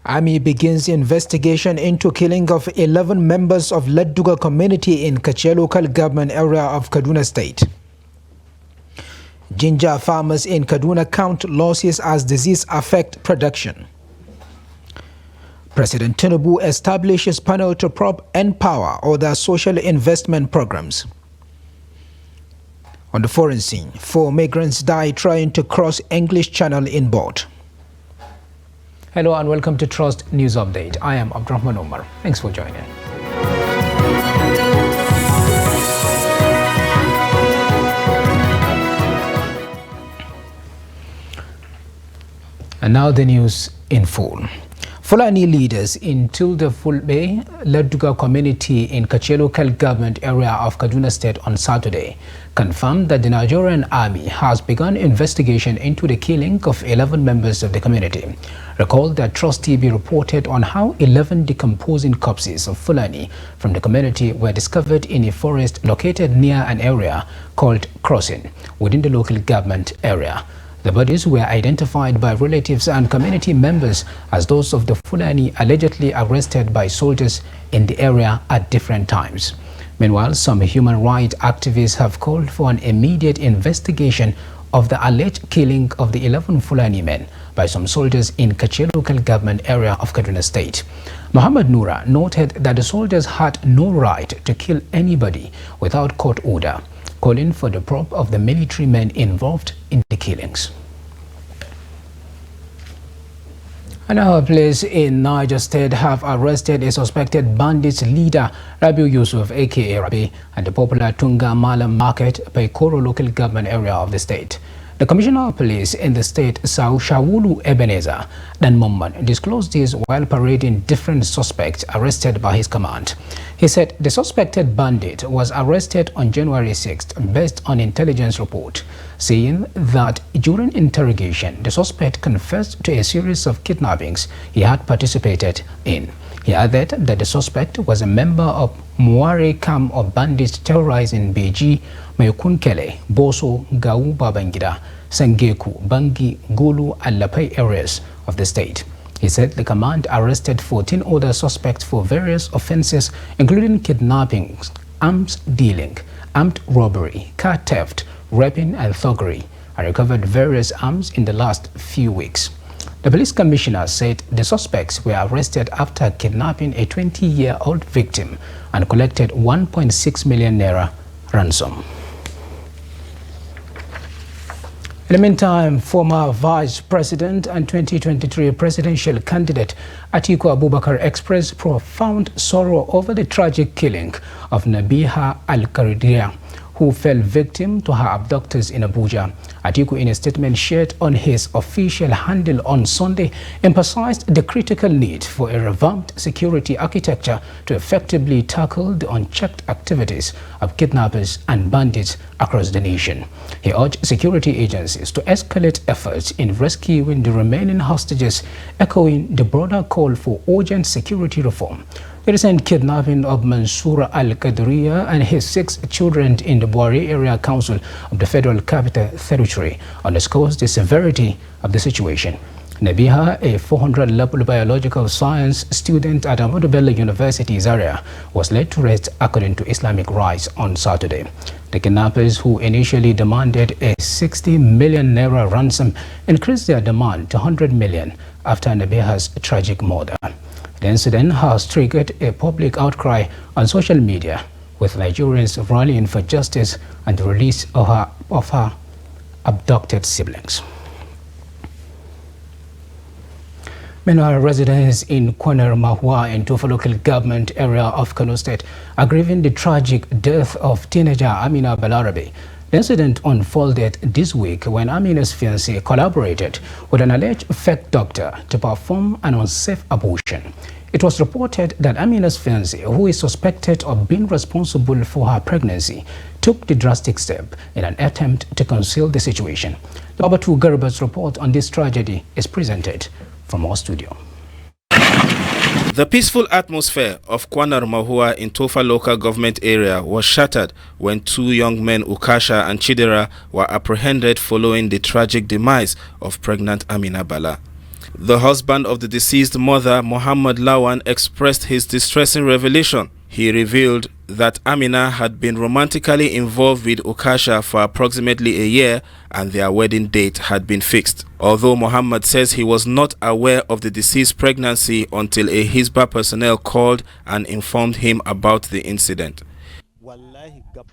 Army begins investigation into killing of 11 members of Ladduga Community in Kache local government area of Kaduna State. Ginger farmers in Kaduna count losses as disease affect production. President Tinubu establishes panel to probe empower other social investment programs. On the foreign scene, 4 migrants die trying to cross English Channel in boat. Hello and welcome to Trust News Update. I am Abdurrahman Omar. Thanks for joining. And now the news in full. Fulani leaders in Tilde Fulbe, Ladduga Community in Kache local government area of Kaduna State on Saturday confirmed that the Nigerian army has begun investigation into the killing of 11 members of the community. Recall that Trust TV reported on how 11 decomposing corpses of Fulani from the community were discovered in a forest located near an area called Crossing within the local government area. The bodies were identified by relatives and community members as those of the Fulani allegedly arrested by soldiers in the area at different times. Meanwhile, some human rights activists have called for an immediate investigation of the alleged killing of the 11 Fulani men by some soldiers in Kache local government area of Kaduna State. Muhammad Noura noted that the soldiers had no right to kill anybody without court order, calling for the probe of the military men involved in the killings. And our police in Niger State have arrested a suspected bandits leader, Rabiu Yusuf, aka Rabi, at the popular Tunga Malam Market, Paikoro local government area of the state. The Commissioner of Police in the state, Sau Shawulu Ebenezer Danmumman, disclosed this while parading different suspects arrested by his command. He said the suspected bandit was arrested on January 6th based on intelligence report, saying that during interrogation, the suspect confessed to a series of kidnappings he had participated in. He added that the suspect was a member of Muare camp of bandits terrorizing Beji, Mayukunkele, Boso, Gau Babangida, Sangeku, Bangi, Gulu, and Lapai areas of the state. He said the command arrested 14 other suspects for various offenses, including kidnapping, arms dealing, armed robbery, car theft, raping, and thuggery, and recovered various arms in the last few weeks. The police commissioner said the suspects were arrested after kidnapping a 20-year-old victim and collected 1.6 million naira ransom. In the meantime, former Vice President and 2023 presidential candidate Atiku Abubakar expressed profound sorrow over the tragic killing of Nabiha Al-Qaridia, who fell victim to her abductors in Abuja. Atiku, in a statement shared on his official handle on Sunday, emphasized the critical need for a revamped security architecture to effectively tackle the unchecked activities of kidnappers and bandits across the nation. He urged security agencies to escalate efforts in rescuing the remaining hostages, echoing the broader call for urgent security reform. The recent kidnapping of Mansour Al-Qadriya and his 6 children in the Buhari Area Council of the Federal Capital Territory underscores the severity of the situation. Nabiha, a 400-level biological science student at Ahmadu Bello University Zaria, was laid to rest according to Islamic rites on Saturday. The kidnappers, who initially demanded a 60 million naira ransom, increased their demand to 100 million after Nabiha's tragic murder. The incident has triggered a public outcry on social media, with Nigerians rallying for justice and the release of her abducted siblings. Meanwhile, residents in Kwanar Mahua in Tofa local government area of Kano State are grieving the tragic death of teenager Amina Bala. The incident unfolded this week when Amina's fiancé collaborated with an alleged fake doctor to perform an unsafe abortion. It was reported that Amina's fiancé, who is suspected of being responsible for her pregnancy, took the drastic step in an attempt to conceal the situation. The Abatu Garba's report on this tragedy is presented from our studio. The peaceful atmosphere of Kwanar Mahua in Tofa local government area was shattered when 2 young men, Ukasha and Chidera, were apprehended following the tragic demise of pregnant Amina Bala. The husband of the deceased mother, Muhammad Lawan, expressed his distressing revelation. He revealed that Amina had been romantically involved with Okasha for approximately a year and their wedding date had been fixed. Although Muhammad says he was not aware of the deceased's pregnancy until a Hisbah personnel called and informed him about the incident.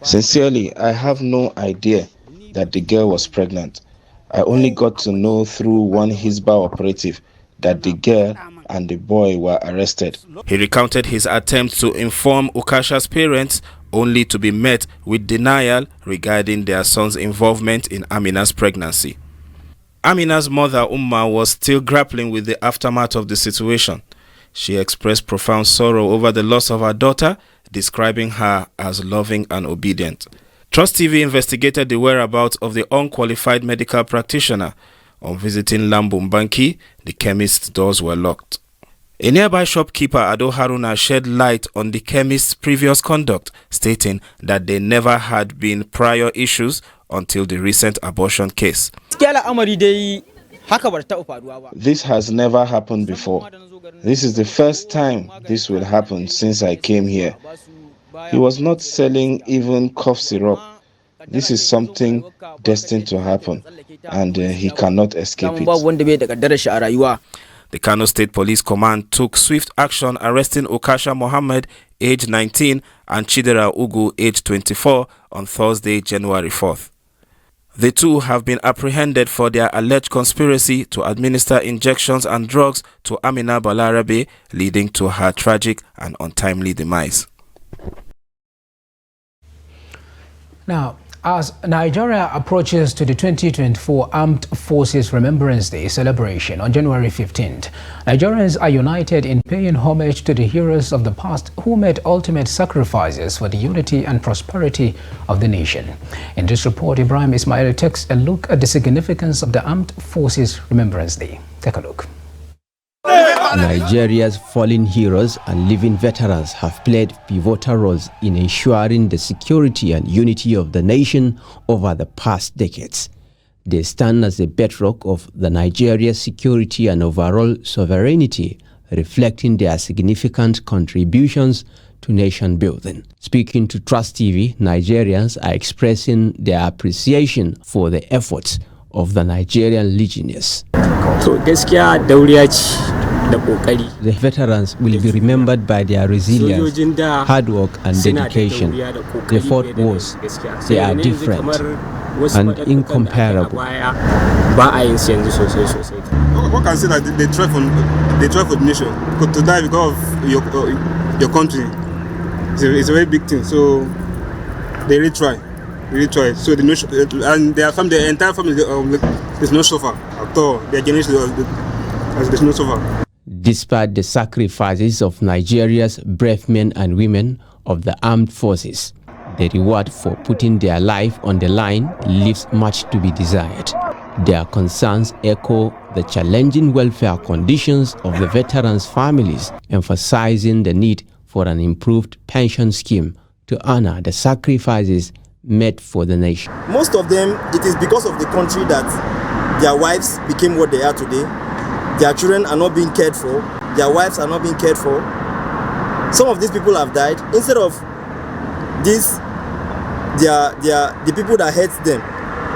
Sincerely, I have no idea that the girl was pregnant. I only got to know through one Hisbah operative that the girl and the boy were arrested. He recounted his attempt to inform Okasha's parents only to be met with denial regarding their son's involvement in Amina's pregnancy. Amina's mother, Umma, was still grappling with the aftermath of the situation. She expressed profound sorrow over the loss of her daughter, describing her as loving and obedient. Trust TV investigated the whereabouts of the unqualified medical practitioner. On visiting Lambumbanki, the chemist's doors were locked. A nearby shopkeeper, Ado Haruna, shed light on the chemist's previous conduct, stating that there never had been prior issues until the recent abortion case. This has never happened before. This is the first time this will happen since I came here. He was not selling even cough syrup. This is something destined to happen, and he cannot escape it. The Kano State Police Command took swift action, arresting Okasha Mohammed, age 19, and Chidera Ugu, age 24, on Thursday, January 4th. The two have been apprehended for their alleged conspiracy to administer injections and drugs to Amina Bala, leading to her tragic and untimely demise. Now, as Nigeria approaches to the 2024 Armed Forces Remembrance Day celebration on January 15th, Nigerians are united in paying homage to the heroes of the past who made ultimate sacrifices for the unity and prosperity of the nation. In this report, Ibrahim Ismail takes a look at the significance of the Armed Forces Remembrance Day. Take a look. Nigeria's fallen heroes and living veterans have played pivotal roles in ensuring the security and unity of the nation over the past decades. They stand as the bedrock of the Nigeria's security and overall sovereignty, reflecting their significant contributions to nation building. Speaking to Trust TV, Nigerians are expressing their appreciation for the efforts of the Nigerian legionnaires. The veterans will be remembered by their resilience, hard work and dedication. They fought wars. They are different and incomparable. What can I say that they try for the nation? Because to die because of your country, it's a very big thing. So they really try. So and the entire family, there's no suffer at all. Their generation, there's no suffer. Despite the sacrifices of Nigeria's brave men and women of the armed forces, the reward for putting their life on the line leaves much to be desired. Their concerns echo the challenging welfare conditions of the veterans' families, emphasizing the need for an improved pension scheme to honor the sacrifices made for the nation. Most of them, it is because of the country that their wives became what they are today. Their children are not being cared for. Their wives are not being cared for. Some of these people have died. Instead of this, the people that hate them,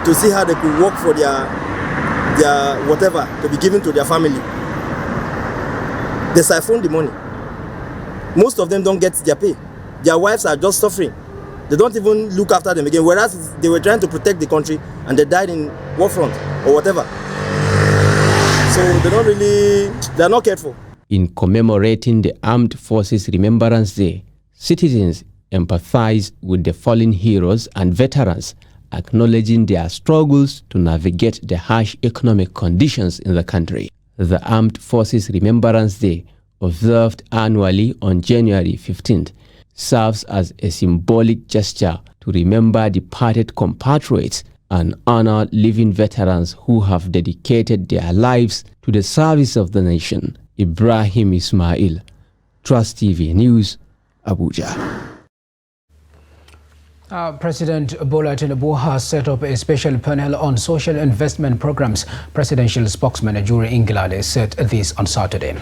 to see how they could work for their whatever to be given to their family, they siphon the money. Most of them don't get their pay. Their wives are just suffering. They don't even look after them again, whereas they were trying to protect the country and they died in war front or whatever. So they're not cared for. In commemorating the Armed Forces Remembrance Day, citizens empathize with the fallen heroes and veterans, acknowledging their struggles to navigate the harsh economic conditions in the country. The Armed Forces Remembrance Day, observed annually on January 15th, serves as a symbolic gesture to remember departed compatriots and honor living veterans who have dedicated their lives to the service of the nation. Ibrahim Ismail, Trust TV News, Abuja. President Bola Tinubu has set up a special panel on social investment programs. Presidential spokesman Ajuri Ingilale said this on Saturday.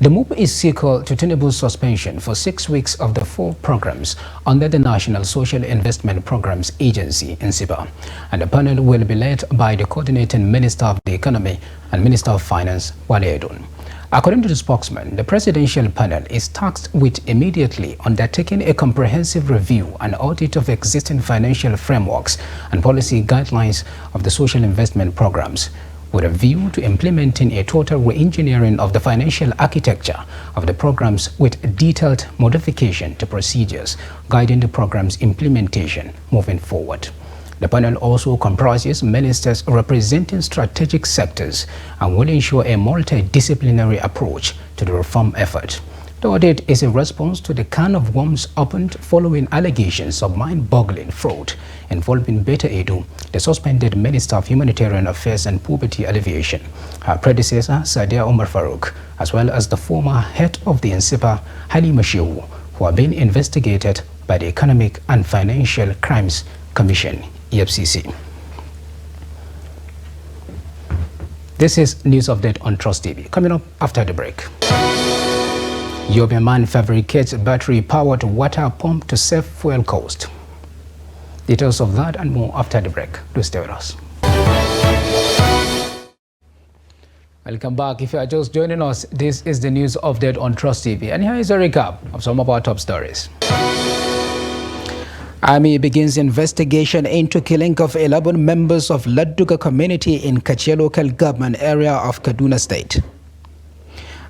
The move is sequel to Tinubu's suspension for 6 weeks of the 4 programs under the National Social Investment Programs Agency in Siba. And the panel will be led by the coordinating Minister of the Economy and Minister of Finance, Wale Edun. According to the spokesman, the presidential panel is tasked with immediately undertaking a comprehensive review and audit of existing financial frameworks and policy guidelines of the social investment programs, with a view to implementing a total re-engineering of the financial architecture of the programs with detailed modification to procedures guiding the program's implementation moving forward. The panel also comprises ministers representing strategic sectors and will ensure a multidisciplinary approach to the reform effort. The audit is a response to the can of worms opened following allegations of mind-boggling fraud involving Beta Edu, the suspended Minister of Humanitarian Affairs and Poverty Alleviation, her predecessor Sadia Omar Farouk, as well as the former head of the NSIPA, Halima Shehu, who are being investigated by the Economic and Financial Crimes Commission, EFCC. This is News Update on Trust TV. Coming up after the break. Yobe man fabricates battery-powered water pump to save fuel cost. Details of that and more after the break. Do stay with us. Welcome back. If you are just joining us, this is the News Update on Trust TV. And here is a recap of some of our top stories. Army begins investigation into killing of 11 members of Ladduga Community in Kache local government area of Kaduna State.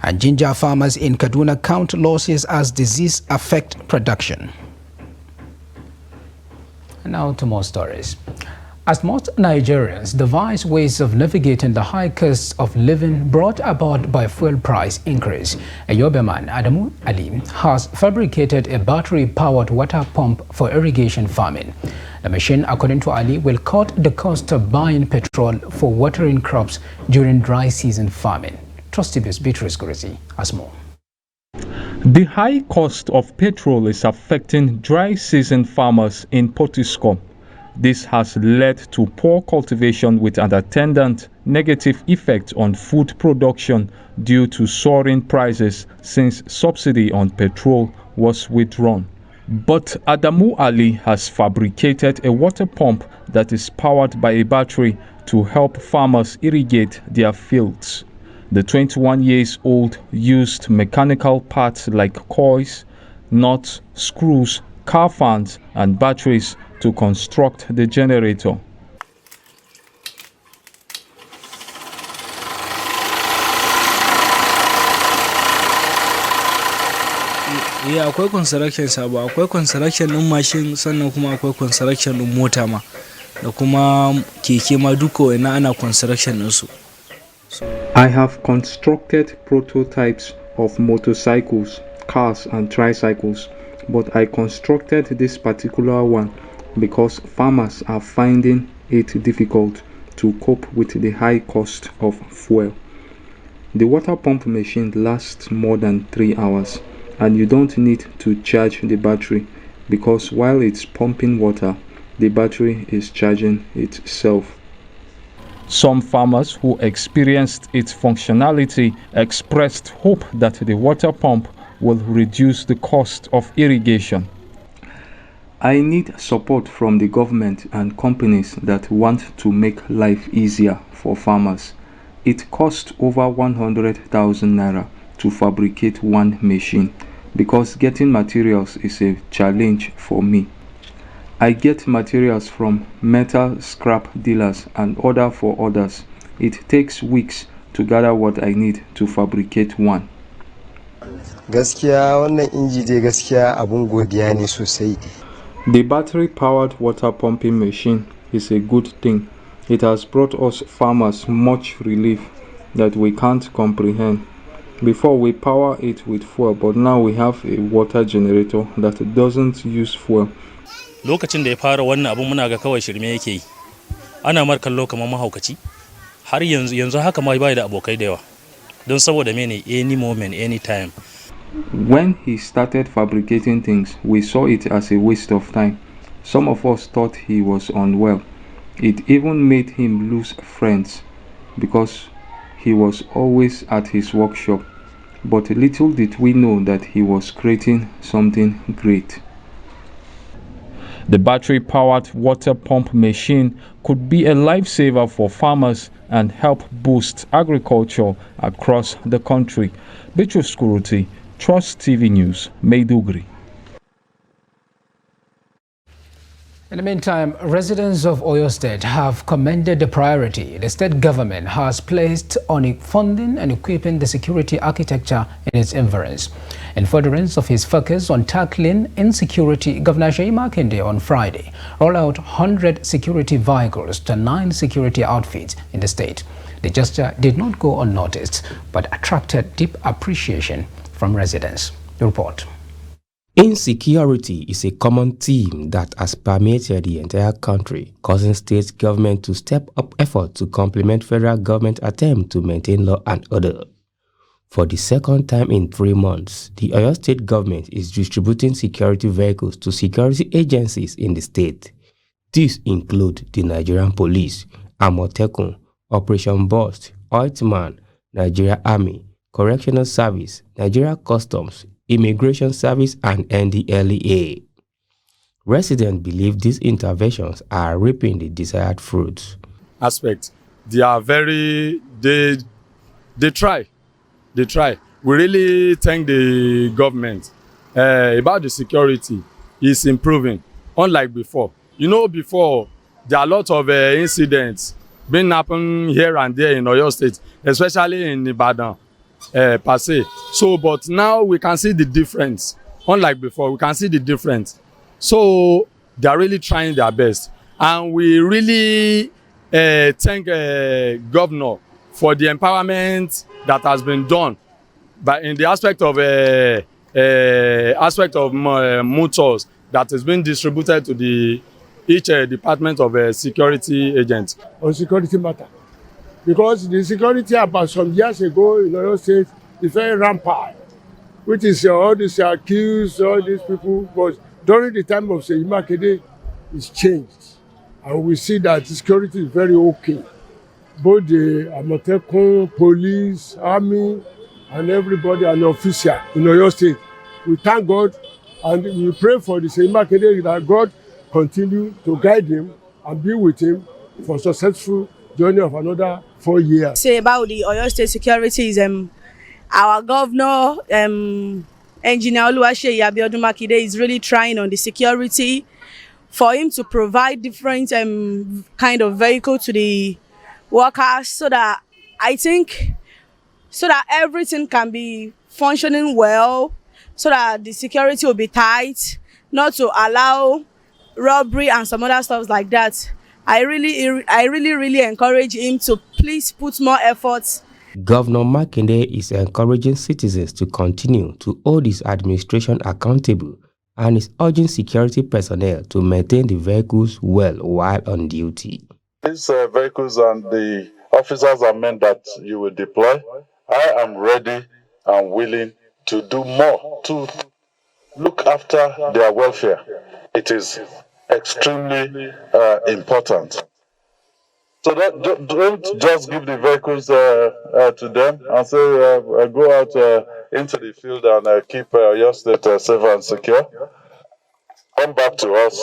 And ginger farmers in Kaduna count losses as disease affect production. And now to more stories. As most Nigerians devise ways of navigating the high costs of living brought about by fuel price increase, a Yobe man, Adamu Ali, has fabricated a battery-powered water pump for irrigation farming. The machine, according to Ali, will cut the cost of buying petrol for watering crops during dry season farming. Trust TV's Beatrice Gurezi has more. The high cost of petrol is affecting dry season farmers in Potiskum. This has led to poor cultivation with an attendant negative effect on food production due to soaring prices since subsidy on petrol was withdrawn. But Adamu Ali has fabricated a water pump that is powered by a battery to help farmers irrigate their fields. The 21-year-old used mechanical parts like coils, nuts, screws, car fans, and batteries to construct the generator. Akwai construction sabo, akwai construction din machine, sannan kuma akwai construction din mota ma da kuma keke ma duka wannan ana construction din su. I have constructed prototypes of motorcycles, cars and tricycles, but I constructed this particular one because farmers are finding it difficult to cope with the high cost of fuel. The water pump machine lasts more than 3 hours, and you don't need to charge the battery because while it's pumping water, the battery is charging itself. Some farmers who experienced its functionality expressed hope that the water pump will reduce the cost of irrigation. I need support from the government and companies that want to make life easier for farmers. It costs over 100,000 naira to fabricate one machine because getting materials is a challenge for me. I get materials from metal scrap dealers and order for others. It takes weeks to gather what I need to fabricate one. Gaskiya wannan inji dai gaskiya abun godiya ne sosai. The battery-powered water pumping machine is a good thing. It has brought us farmers much relief that we can't comprehend. Before we power it with fuel, but now we have a water generator that doesn't use fuel. Lokacin da ya fara wannan abun muna ga kawai shirme yake yi. Ana mar kallo kamar mahaukaci. Har yanzu haka ma bai da abokai da yawa. Don saboda mene any moment, any time. When he started fabricating things, we saw it as a waste of time. Some of us thought he was unwell. It even made him lose friends because he was always at his workshop. But little did we know that he was creating something great. The battery-powered water pump machine could be a lifesaver for farmers and help boost agriculture across the country. Bitrus Kuruti, Trust TV News, Maiduguri. In the meantime, residents of Oyo State have commended the priority the state government has placed on funding and equipping the security architecture in its environs. In furtherance of his focus on tackling insecurity, Governor Seyi Makinde on Friday rolled out 100 security vehicles to 9 security outfits in the state. The gesture did not go unnoticed, but attracted deep appreciation from residents. The report. Insecurity is a common theme that has permeated the entire country, causing state government to step up effort to complement federal government attempt to maintain law and order. For the second time in 3 months, the Oyo State government is distributing security vehicles to security agencies in the state. These include the Nigerian Police, Amotekun, Operation Burst, Oitman, Nigeria Army, Correctional Service, Nigeria Customs, Immigration Service and NDLEA. Residents believe these interventions are reaping the desired fruits. They are very, they try. We really thank the government about the security. It's improving, unlike before. You know, before there are a lot of incidents being happen here and there in Oyo State, especially in Ibadan. Per se. So, but now we can see the difference. Unlike before, we can see the difference. So, they are really trying their best. And we really thank Governor for the empowerment that has been done. But in the aspect of motors that has been distributed to each department of security agents. On security matter. Because the security about some years ago in Oyo State is very rampant, which is all these accused, all these people. But during the time of Seyi Makinde, it's changed. And we see that security is very okay. Both the Amotekun, police, army, and everybody, and official in Oyo State. We thank God and we pray for the Seyi Makinde that God continue to guide him and be with him for successful journey of another 4 years. Say about the Oyo State security is our governor, Engineer Oluwaseyi Abiodun Makinde, is really trying on the security for him to provide different kind of vehicle to the workers so that everything can be functioning well, so that the security will be tight, not to allow robbery and some other stuff like that. I really encourage him to please put more efforts. Governor Makinde is encouraging citizens to continue to hold his administration accountable and is urging security personnel to maintain the vehicles well while on duty. These vehicles and the officers and men that you will deploy, I am ready and willing to do more to look after their welfare. It is extremely important. So that don't just give the vehicles to them and say go out into the field and keep your state safe and secure. Come back to us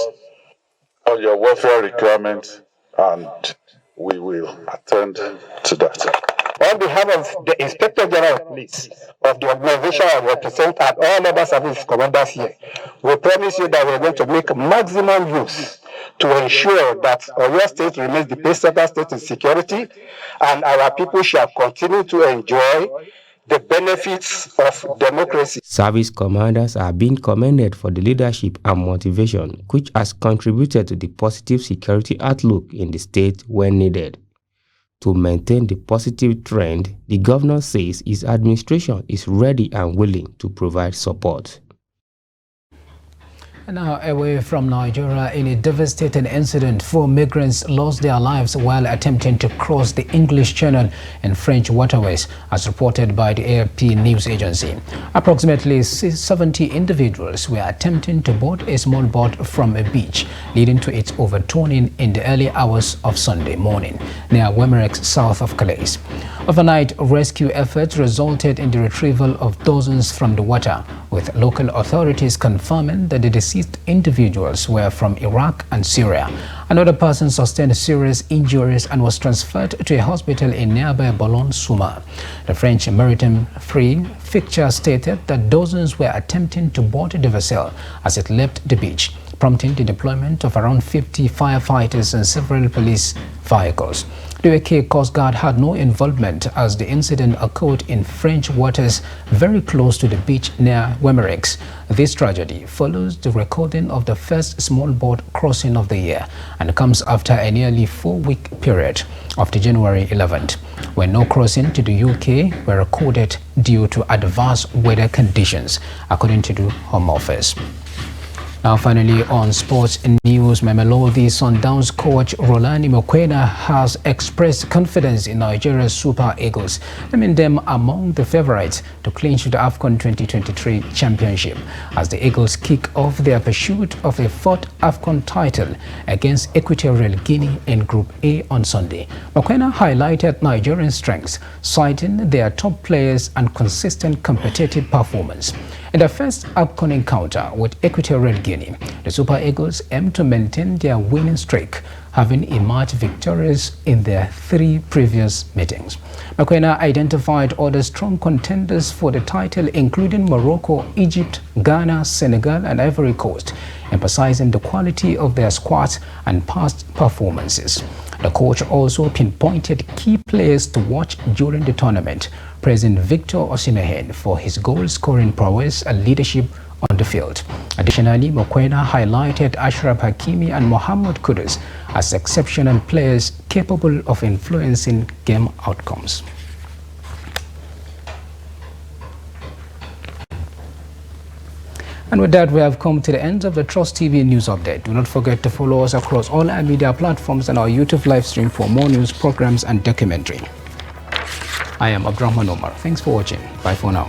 on your welfare requirements and we will attend to that. On behalf of the Inspector General of Police of the organization I represent and all other service commanders here, we promise you that we're going to make maximum use to ensure that Oyo State remains the best-ever state in security and our people shall continue to enjoy the benefits of democracy. Service commanders are being commended for the leadership and motivation which has contributed to the positive security outlook in the state when needed. To maintain the positive trend, the governor says his administration is ready and willing to provide support. Now, away from Nigeria, in a devastating incident, 4 migrants lost their lives while attempting to cross the English Channel in French waterways, as reported by the AFP news agency. Approximately 70 individuals were attempting to board a small boat from a beach, leading to its overturning in the early hours of Sunday morning near Wemerex, south of Calais. Overnight rescue efforts resulted in the retrieval of dozens from the water, with local authorities confirming that the deceased individuals were from Iraq and Syria. Another person sustained serious injuries and was transferred to a hospital in nearby Boulogne-sur-Mer. The French Maritime Free Fixture stated that dozens were attempting to board the vessel as it left the beach, prompting the deployment of around 50 firefighters and several police vehicles. The UK Coast Guard had no involvement as the incident occurred in French waters very close to the beach near Wemerex. This tragedy follows the recording of the first small boat crossing of the year and comes after a nearly 4-week period after January 11th, when no crossing to the UK were recorded due to adverse weather conditions, according to the Home Office. Now, finally, on sports news, Mamelodi Sundowns coach Rolani Mokwena has expressed confidence in Nigeria's Super Eagles, naming them among the favorites to clinch the AFCON 2023 championship as the Eagles kick off their pursuit of a 4th AFCON title against Equatorial Guinea in Group A on Sunday. Mokwena highlighted Nigerian strengths, citing their top players and consistent competitive performance. In the first AFCON encounter with Equatorial Guinea, the Super Eagles aim to maintain their winning streak, having emerged victorious in their 3 previous meetings. Mokwena identified other strong contenders for the title, including Morocco, Egypt, Ghana, Senegal, and Ivory Coast, emphasizing the quality of their squads and past performances. The coach also pinpointed key players to watch during the tournament, praising Victor Osimhen for his goal-scoring prowess and leadership on the field. Additionally, Mokwena highlighted Ashraf Hakimi and Mohamed Kudus as exceptional players capable of influencing game outcomes. And with that, we have come to the end of the Trust TV News Update. Do not forget to follow us across all our media platforms and our YouTube live stream for more news, programs, and documentary. I am Abdurrahman Omar. Thanks for watching. Bye for now.